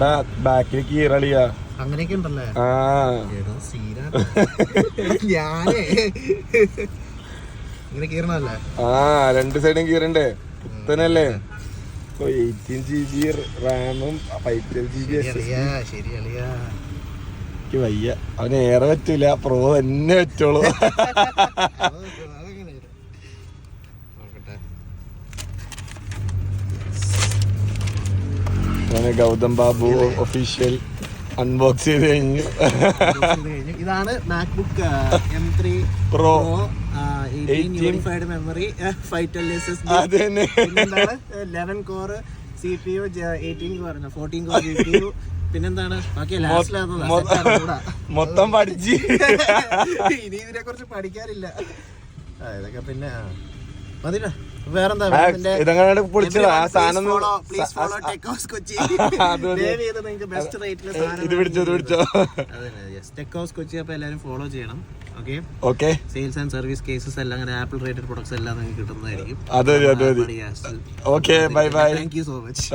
എടാ ബാക്കിൽ കീറളിയാ അങ്ങനെയൊക്കെ ഉണ്ടല്ലേ. ഞാനേ ഇങ്ങനെ കീറണല്ലേ? രണ്ട് സൈഡും കീറണ്ടേ? പുത്തനല്ലേ? 18GB റാമും 512GB. എനിക്ക് വയ്യ, അവന് ഏറെ പറ്റൂല, പ്രോ തന്നെ പറ്റുള്ളൂ. ഗൗതം ബാബു ഒഫീഷ്യൽ അൺബോക്സ് ചെയ്ത് കഴിഞ്ഞു. ഇതാണ് MacBook M3 Pro unified memory 512 SSD. 11 core CPU, 18 core 14 core GPU. പിന്നെന്താണ് ബാക്കി മൊത്തം പഠിച്ച് ഇനി ഇതിനെ കുറിച്ച് പഠിക്കാറില്ല. ഇതൊക്കെ പിന്നെ മതിടാ. വേറെന്താ കൊച്ചി. അപ്പൊ എല്ലാവരും ഫോളോ ചെയ്യണം. Okay. Sales and service cases എല്ലാം അങ്ങനെ ആപ്പിൾ റേറ്റഡ് പ്രൊഡക്ട്സ് എല്ലാം നിങ്ങൾക്ക് കിട്ടുന്നതായിരിക്കും. Thank you so much.